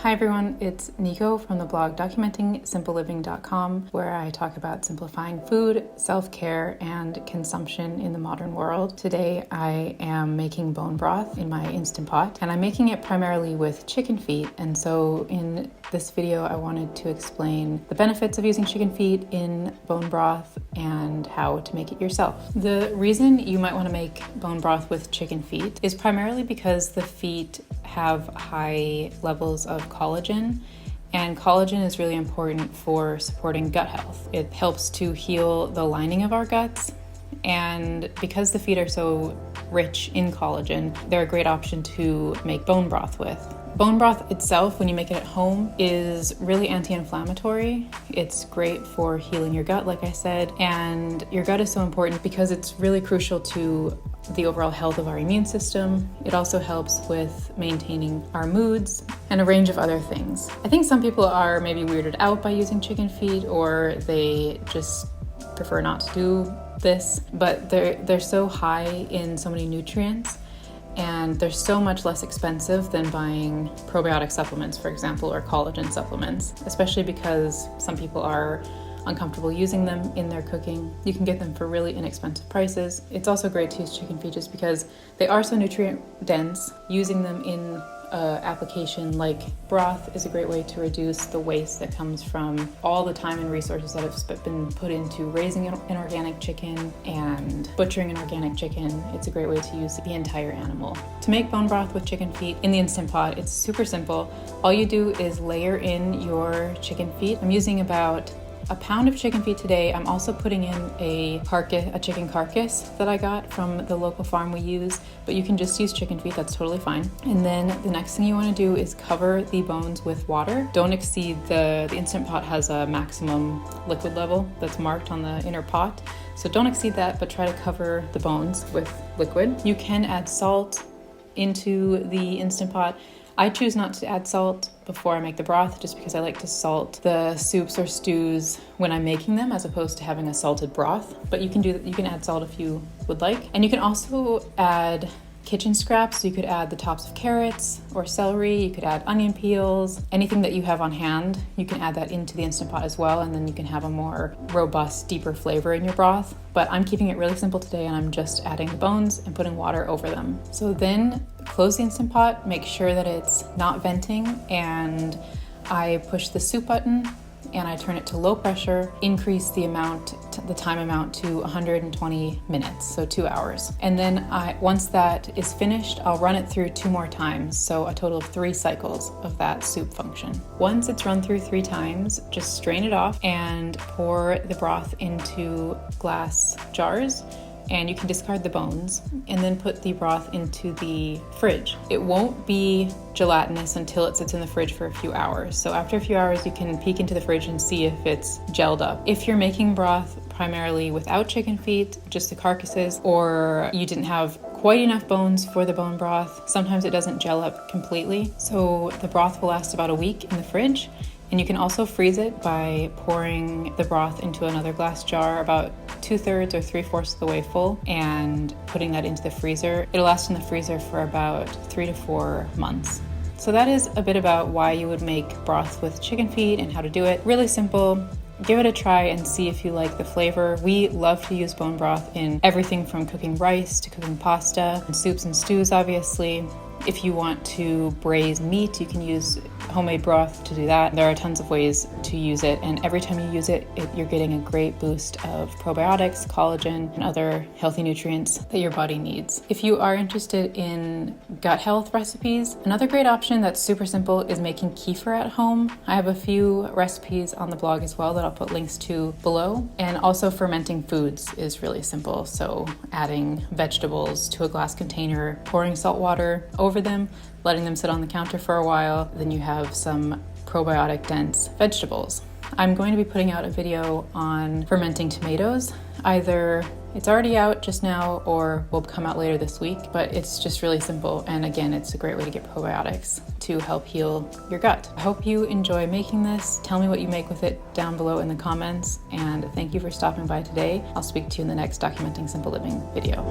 Hi everyone, it's Nico from the blog documentingsimpleliving.com, where I talk about simplifying food, self-care, and consumption in the modern world. Today I am making bone broth in my Instant Pot, and I'm making it primarily with chicken feet. And so in this video I wanted to explain the benefits of using chicken feet in bone broth and how to make it yourself. The reason you might want to make bone broth with chicken feet is primarily because the feet have high levels of collagen, and collagen is really important for supporting gut health. It helps to heal the lining of our guts, and because the feet are so rich in collagen, they're a great option to make bone broth with. Bone broth itself, when you make it at home, is really anti-inflammatory. It's great for healing your gut, like I said, and your gut is so important because it's really crucial to the overall health of our immune system. It also helps with maintaining our moods and a range of other things. I think some people are maybe weirded out by using chicken feet, or they just prefer not to do this, but they're so high in so many nutrients, and they're so much less expensive than buying probiotic supplements, for example, or collagen supplements, especially because some people are uncomfortable using them in their cooking. You can get them for really inexpensive prices. It's also great to use chicken feet just because they are so nutrient dense. Using them in an application like broth is a great way to reduce the waste that comes from all the time and resources that have been put into raising an organic chicken and butchering an organic chicken. It's a great way to use the entire animal. To make bone broth with chicken feet in the Instant Pot, it's super simple. All you do is layer in your chicken feet. I'm using about a pound of chicken feet today. I'm also putting in a chicken carcass that I got from the local farm we use, but you can just use chicken feet, that's totally fine. And then the next thing you want to do is cover the bones with water. Don't exceed the Instant Pot has a maximum liquid level that's marked on the inner pot, so don't exceed that, but try to cover the bones with liquid. You can add salt into the Instant Pot. I choose not to add salt before I make the broth just because I like to salt the soups or stews when I'm making them as opposed to having a salted broth. But you can add salt if you would like. And you can also add kitchen scraps. You could add the tops of carrots or celery. You could add onion peels, anything that you have on hand. You can add that into the Instant Pot as well, and then you can have a more robust, deeper flavor in your broth. But I'm keeping it really simple today, and I'm just adding the bones and putting water over them. So then close the Instant Pot, make sure that it's not venting, and I push the soup button and I turn it to low pressure, increase the time amount to 120 minutes, so 2 hours. And then once that is finished, I'll run it through 2 more times, so a total of 3 cycles of that soup function. Once it's run through 3 times, just strain it off and pour the broth into glass jars. And you can discard the bones and then put the broth into the fridge. It won't be gelatinous until it sits in the fridge for a few hours. So after a few hours, you can peek into the fridge and see if it's gelled up. If you're making broth primarily without chicken feet, just the carcasses, or you didn't have quite enough bones for the bone broth, sometimes it doesn't gel up completely. So the broth will last about a week in the fridge. And you can also freeze it by pouring the broth into another glass jar about 2/3 or 3/4 of the way full and putting that into the freezer. It'll last in the freezer for about 3 to 4 months. So that is a bit about why you would make broth with chicken feet and how to do it. Really simple. Give it a try and see if you like the flavor. We love to use bone broth in everything from cooking rice to cooking pasta, and soups and stews, obviously. If you want to braise meat, you can use homemade broth to do that. There are tons of ways to use it, and every time you use it, you're getting a great boost of probiotics, collagen, and other healthy nutrients that your body needs. If you are interested in gut health recipes, another great option that's super simple is making kefir at home. I have a few recipes on the blog as well that I'll put links to below. And also fermenting foods is really simple. So adding vegetables to a glass container, pouring salt water over them, letting them sit on the counter for a while, then you have some probiotic dense vegetables. I'm going to be putting out a video on fermenting tomatoes. Either it's already out just now or will come out later this week, but it's just really simple. And again, it's a great way to get probiotics to help heal your gut. I hope you enjoy making this. Tell me what you make with it down below in the comments. And thank you for stopping by today. I'll speak to you in the next Documenting Simple Living video.